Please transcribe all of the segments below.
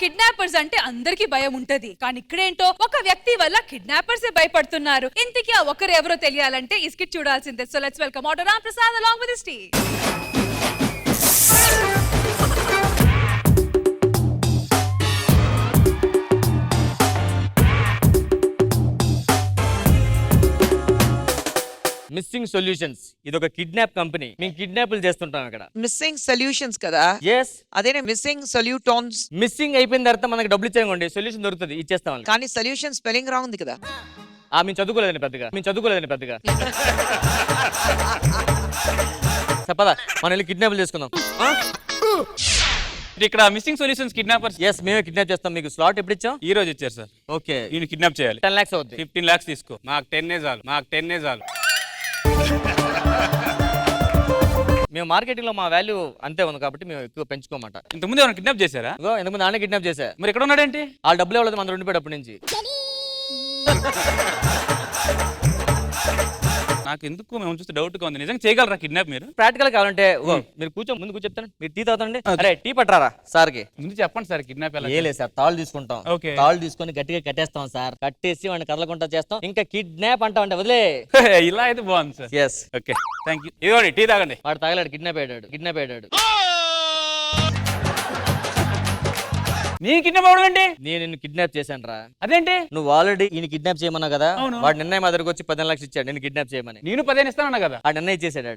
Kidnappers అంటే అందరికీ భయం ఉంటది, కానీ ఇక్కడేంటో ఒక వ్యక్తి వల్ల కిడ్నాపర్స్ భయపడుతున్నారు. ఇంతకీ ఆ ఒకరు ఎవరో తెలియాలంటే ఈ స్కిట్ చూడాల్సిందే. So let's welcome auto Ram Prasad along with his team. Missing solutions ఇది ఒక కిడ్నాప్ కంపెనీ. మేము కిడ్నాప్లు చేస్తుంటాం ఇక్కడ. మిస్సింగ్ సొల్యూషన్స్ కదా? ఎస్. అదేనే మిస్సింగ్ సొల్యూటోన్స్. మిస్సింగ్ అయిపోయిన తర్వాత మనకి డబ్బులు ఇచ్చేయండి, సొల్యూషన్ దొరుకుతుంది, ఇచ్చేస్తాం. కానీ సొల్యూషన్ స్పెల్లింగ్ రాంగ్ ఉంది కదా? మేము చదువుకోలేదని పెద్దగా చెప్పదా మనం వెళ్ళి కిడ్నాప్లు చేసుకుందాం. ఇక్కడ మిస్సింగ్ సొల్యూషన్స్ కిడ్నాపర్స్. ఎస్, మేమే కిడ్నాప్ చేస్తాం. మీకు స్లాట్ ఎప్పుడు ఇచ్చాం? ఈ రోజు ఇచ్చారు సార్. ఓకే, ఈయన కిడ్నాప్ చేయాలి. 10 lakhs అవుతుంది. 15 lakhs తీసుకో. మాకు 10 చాలు. మేము మార్కెటింగ్ లో మా వాల్యూ అంతే ఉంది కాబట్టి మేము ఎక్కువ పెంచుకోమాట. ఇంతకుముందు ఎవరైనా కిడ్నాప్ చేశారా? ఇంతకుముందు నాన్న కిడ్నాప్ చేశా. మరి ఎక్కడ ఉన్నాడేంటి? ఆ డబ్బులు ఇవ్వలేదు మన ఉండిపోయేటప్పటి నుంచి. నాకు ఎందుకు మేము చూస్తే డౌట్ గా ఉంది. నిజంగా చేయగలరా కిడ్నాప్ మీరు? ప్రాక్టికల్ కావాలంటే మీరు ముందు కూర్చొని మీరు టీ తాగుతండి. అరే టీ పట్టరారా సార్కి ముందు చెప్పండి సార్. కిడ్నాప్ ఎలా? ఏ లేదు సార్, తాళ్ళు తీసుకుంటాం. ఓకే. తాళ్ళు తీసుకొని గట్టిగా కట్టేస్తాం సార్. కట్టేసి వాడిని కదలకుండా చేస్తాం. ఇంకా కిడ్నాప్ అంటామంటే వదిలే. ఇలా అయితే బాగుంది sir. Yes. Okay, thank you. ఇదిగోండి టీ తాగండి. వాడు తాగలేడు, కిడ్నాప్ అయ్యాడు. నీ కిడ్నాప్ అవడం ఏంటి? నేను నిన్ను కిడ్నాప్ చేశాను రా. అదేంటి? నువ్వు ఆల్రెడీ ఈయన కిడ్నాప్ చేయమన్నావు కదా. అవును. వాడు నిన్న మా దగ్గరకు వచ్చి 15 lakhs ఇచ్చాడు నేను కిడ్నాప్ చేయమని. నేను 15 ఇస్తానన్నా కదా. ఆ నిన్న ఇచ్చేసాడు.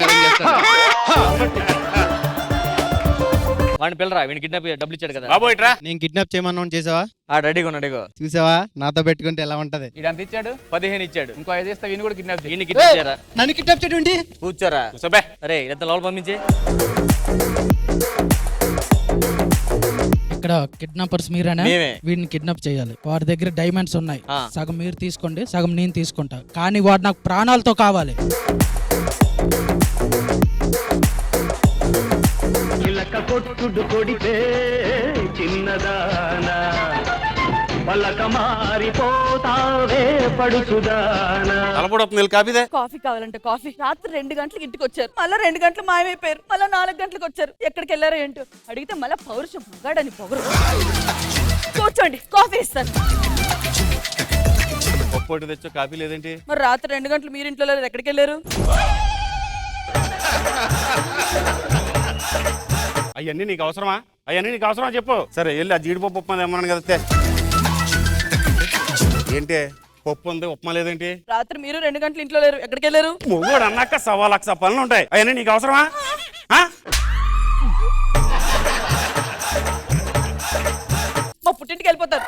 వాడిని పిల్లరా, వీడిని కిడ్నాప్ డబ్బులు ఇచ్చాడు కదా. బాబోయిట్రా. నేను కిడ్నాప్ చేయమన్నా చేసావా? ఆ రెడీగా ఉన్నాడు. చూసావా నాతో పెట్టుకుంటే ఎలా ఉంటది? ఇదంత ఇచ్చాడు. 15 ఇచ్చాడు. ఇంకో 5 ఇస్తా. వీని కూడా కిడ్నాప్ చేయి. ఈయన కిడ్నాప్ చేయరా. నన్ను కిడ్నాప్ చేయడం కూర్చోరా. కూర్చోబే. అరే ఎంత లోపల పంపించే. ఇక్కడ కిడ్నాపర్స్ మీరేనా? మేమే. వీడిని కిడ్నాప్ చేయాలి. వాడి దగ్గర డైమండ్స్ ఉన్నాయి. ఆ. సగం మీరు తీసుకోండి, సగం నేను తీసుకుంటా. కానీ వాడు నాకు ప్రాణాలతో కావాలి. ఇలక కొట్టుడు కొడితే చిన్నదానా పలక మారిపోతావే పడుచుదానా. తలపడవుతుంది కాపీదే. కాఫీ కావాలంటే కాఫీ. రాత్రి 2 గంటలకు ఇంటికి వచ్చారు, మళ్ళీ 2 గంటలు మాయమైపోయారు, మళ్ళీ 4 గంటలకు వచ్చారు. ఎక్కడికి వెళ్ళారో ఏంటో అడిగితే మళ్ళీ పౌరుషం మగాడని పొగరు. కూర్చోండి, కాఫీ ఇస్తాను. ఒక్కోటి తెచ్చో కాపీ లేదేంటి? మరి రాత్రి 2 గంటలు మీరు ఇంట్లో లేరు, ఎక్కడికి వెళ్ళారు? అవన్నీ నీకు అవసరమా చెప్పు. సరే వెళ్ళి ఆ జీడిపప్పు ఉప్మా ఏమన్నాను కదా. ఏంటి పప్పు ఉంది ఉప్మా లేదేంటి? రాత్రి మీరు 2 గంటలు ఇంట్లో లేరు, ఎక్కడికి వెళ్ళారు? మొగుడు అన్నాక 1.25 లక్ష పనులు ఉంటాయి. అవన్నీ నీకు అవసరమా? మా పుట్టింటికి వెళ్ళిపోతారు.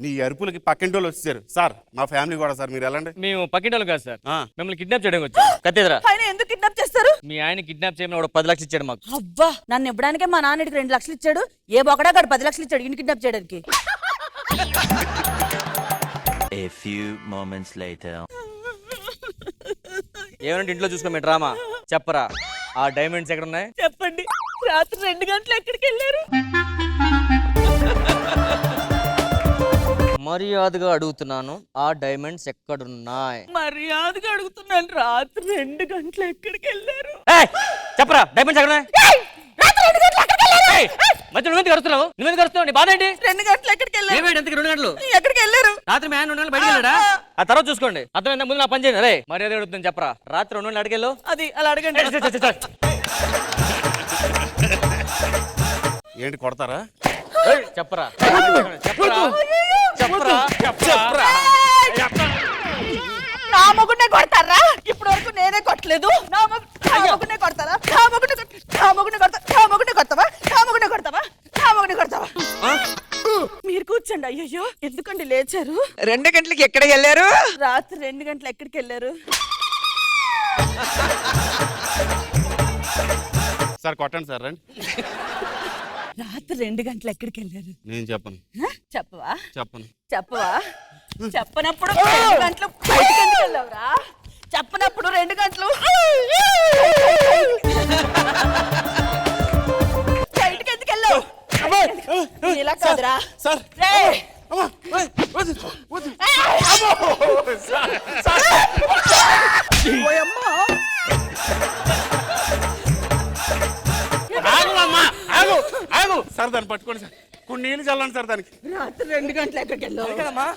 నీ అరుపులకి పక్కింటి వాళ్ళు వచ్చారు. సార్ మా ఫ్యామిలీ కూడా సార్, మీరు వెళ్ళండి. మేము పక్కింటి కాదు సార్, మిమ్మల్ని కిడ్నాప్ చేయడానికి వచ్చాం. కత్తెదరా. ఆయన ఎందుకు కిడ్నాప్ చేస్తారు? మీ ఆయన కిడ్నాప్ చేయమని వాడు 10 lakhs ఇచ్చాడు మాకు. అబ్బా, నన్ను ఇవ్వడానికే మా నాన్నడికి 2 లక్షలు ఇచ్చాడు. ఏ బొకడా గాడు 10 లక్షలు ఇచ్చాడు ఈయన కిడ్నాప్ చేయడానికి. A few moments later. ఏమంటే ఇంట్లో చూసుకో డ్రామా. చెప్పరా, ఆ డైమండ్స్ ఎక్కడ ఉన్నాయి? చెప్పండి. రాత్రి 2 గంటలు ఎక్కడికి వెళ్ళారు? మర్యాదగా అడుగుతున్నాను, ఆ డైమండ్స్ ఎక్కడున్నాయి? మర్యాదగా అడుగుతున్నాను, రాత్రి 2 గంటలు ఎక్కడికి వెళ్ళారు? చెప్పరా, డైమండ్స్ ఎక్కడున్నాయి? మధ్య నువ్వెందుకు కరుస్తున్నావు? నీ బాధ ఏంటి? 2 గంటలు ఎక్కడికి వెళ్ళారు? 2 గంటలు ఎక్కడికి వెళ్ళారు? రాత్రి మీ ఆయన 2 గంటలు బయటకు వెళ్ళాడా? ఆ తర్వాత చూసుకోండి. అర్థమైందా? ముందు నా పని చేయండి. అరే మర్యాద అడుగుతుంది చెప్పరా, రాత్రి 2 గంటలు అడిగెళ్ళు. అది అలా అడగండి. ఏంటి కొడతారా? చెప్పరా. నా మొగుడినే కొడతారా? ఇప్పటి వరకు నేనే కొట్టలేదు. నా మొగుడినే కొడతారా? మీరు కూర్చోండి. అయ్యో ఎందుకండి లేచారు? 2 గంటలకి ఎక్కడికి వెళ్ళారు? రాత్రి 2 గంటలు ఎక్కడికి వెళ్ళారు? సార్ కొట్టండి సార్. రండి. రాత్రి 2 గంటలు ఎక్కడికి వెళ్ళారు? నేను చెప్పను. చెప్పవా? చెప్పను. చెప్పనప్పుడు 2 గంటలు బయటికి ఎందుకు వెళ్ళావురా? చెప్పనప్పుడు 2 గంటలు బయటికి ఎందుకు వెళ్ళావు? ఇలా కాదురా సార్. సార్ దాన్ని పట్టుకోండి సార్, కొన్ని నీళ్ళు చల్లండి సార్ దానికి. రాత్రి 2 గంటలు ఎక్కడికి వెళ్ళావు? కదమ్మా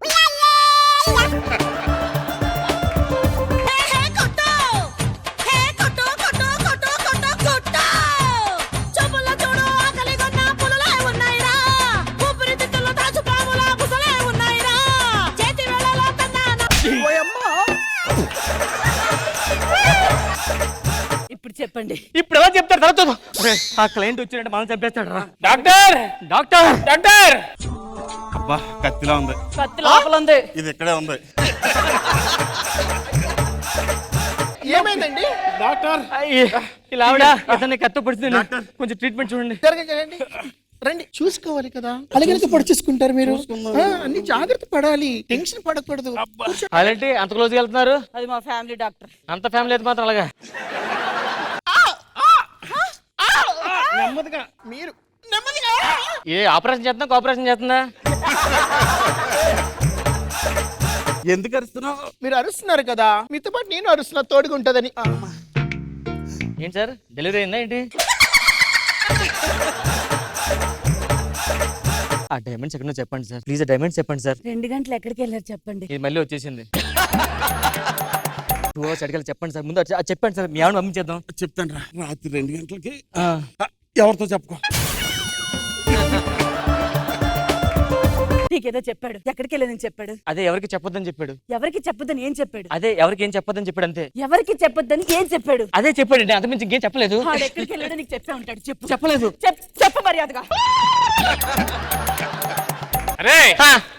ఇప్పుడు చెప్పండి. ఇప్పుడు ఎలా చెప్తారు? తర్వాత చూద్దాం. ఒరేయ్, ఆ క్లయింట్ వచ్చినట్టు మనం చంపేస్తాడు రా. Doctor doctor doctor. అబ్బా కత్తిలా ఉంది. కత్తి లోపల ఉంది. ఇది ఇక్కడే ఉంది. ఏమైందండి డాక్టర్ ఇలా ఆవిడ అతన్ని కత్తి పడుతుంది. కొంచెం ట్రీట్మెంట్ చూడండి. జరగండి రండి, చూసుకోవాలి కదా, అలాగే పొడిచేసుకుంటారు మీరు. అన్ని జాగ్రత్త పడాలి, టెన్షన్ పడకూడదు. అలాంటి అంత క్లోజ్ గా వెళ్తున్నారు? అది మా ఫ్యామిలీ డాక్టర్. అంత ఫ్యామిలీ అయితే మాత్రం అలాగా నెమ్మదిగా మీరు నెమ్మదిగా. ఏ ఆపరేషన్ చేస్తున్నా కోఆపరేషన్ చేస్తుందా? ఎందుకు అరుస్తున్నావు? మీరు అరుస్తున్నారు కదా, మీతో పాటు నేను అరుస్తున్నా, తోడుగా ఉంటదని. ఏంటి సార్ డెలివరీ అయిందా ఏంటి? ఆ డైమండ్స్ ఎక్కడో చెప్పండి సార్ ప్లీజ్. ఆ డైమండ్స్ చెప్పండి సార్. 2 గంటలు ఎక్కడికి వెళ్ళారు చెప్పండి. ఇది మళ్ళీ వచ్చేసింది. 2 hours అడిగాలి చెప్పండి సార్. ముందు అది చెప్పండి సార్. మీ ఆవిడ పంపించేద్దాం. చెప్తాను రా. రాత్రి 2 గంటలకి ఎవరితో చెప్పుకో. నీకేదో చెప్పాడు. ఎక్కడికి వెళ్ళేదని చెప్పాడు. అదే ఎవరికి చెప్పొద్దని చెప్పాడు. ఎవరికి చెప్పొద్దని ఏం చెప్పాడు. అదే ఎవరికి ఏం చెప్పొద్దని చెప్పాడు అంతే. ఎవరికి చెప్పొద్దని ఏం చెప్పాడు. అదే చెప్పాడు. అంతమించి ఇంకేం చెప్పలేదు. వాడు ఎక్కడికి వెళ్ళాడో నీకు చెప్పే ఉంటాడు. చెప్పు. చెప్పలేదు. చెప్పు మర్యాదగా. అరే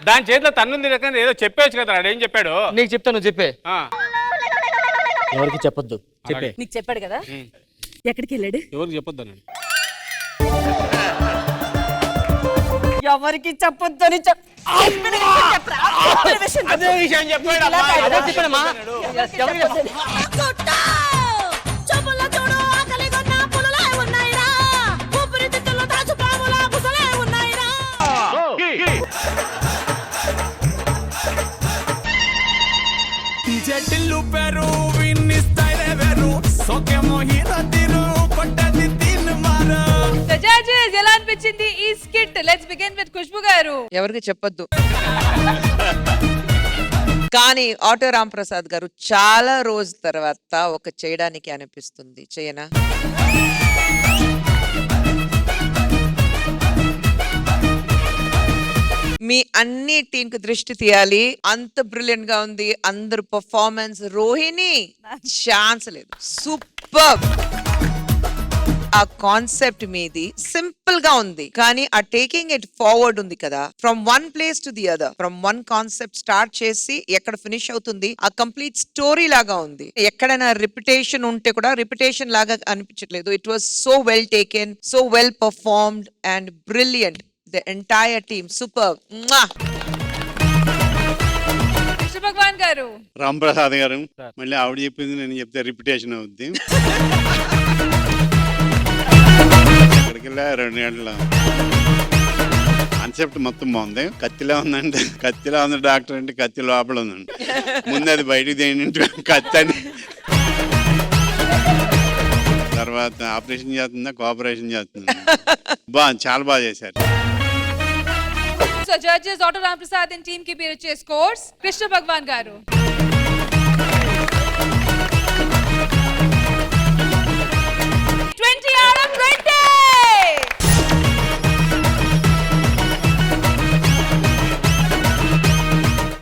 దాని చేతిలో తన్నుంది రకం ఏదో చెప్పేవచ్చు కదా. ఆడేం చెప్పాడు? నీకు చెప్తాను, నువ్వు చెప్పే. ఆ, ఎవరికి చెప్పొద్దు చెప్పే. నీకు చెప్పాడు కదా. ఎక్కడికి వెళ్ళాడు. ఎవరికి చెప్పొద్దాను. ఎవరికి చెప్పొద్దని అదే విషయం చెప్పాడు. అదే చెప్పాడమ్మా. ఎవరికి ఎలా అనిపించింది ఈ skit? Let's begin with Khushbu గారు. ఎవరికి చెప్పొద్దు. కానీ ఆటో రాంప్రసాద్ గారు చాలా రోజు తర్వాత ఒక చేయడానికి అనిపిస్తుంది. చేయనా? మీ అన్ని టీం కి దృష్టి తీయాలి. అంత బ్రిలియంట్ గా ఉంది అందరు పర్ఫార్మెన్స్. రోహిణి ఛాన్స్ లేదు. సూపర్. ఆ కాన్సెప్ట్ మీది సింపుల్ గా ఉంది కానీ ఆ టేకింగ్ ఇట్ ఫార్వర్డ్ ఉంది కదా. From one place to the other, from one concept start చేసి ఎక్కడ ఫినిష్ అవుతుంది ఆ కంప్లీట్ స్టోరీ లాగా ఉంది. ఎక్కడైనా రిపిటేషన్ ఉంటే కూడా రిపిటేషన్ లాగా అనిపించట్లేదు. It was so well taken, so well performed and brilliant. The entire team super. Krishna Bhagavan garu. Ramprasad గారు మళ్ళీ ఆవిడ చెప్పింది నేను చెప్తే రిపిటేషన్ అవుద్ది. ఇక్కడికి వెళ్ళా 2 గంటల కాన్సెప్ట్ మొత్తం బాగుంది. కత్తిలా ఉందండి. కత్తిలా ఉంది డాక్టర్ అంటే కత్తి లోపల ఉందండి. ముందు అది బయటకు తీయండి కత్తి అని. తర్వాత ఆపరేషన్ చేస్తుందా కోఆపరేషన్ చేస్తుందా. బాగుంది, చాలా బాగా చేశారు. So judges auto Ramprasad and team కి మీరు ఇచ్చే స్కోర్స్. కృష్ణ భగవాన్ గారు.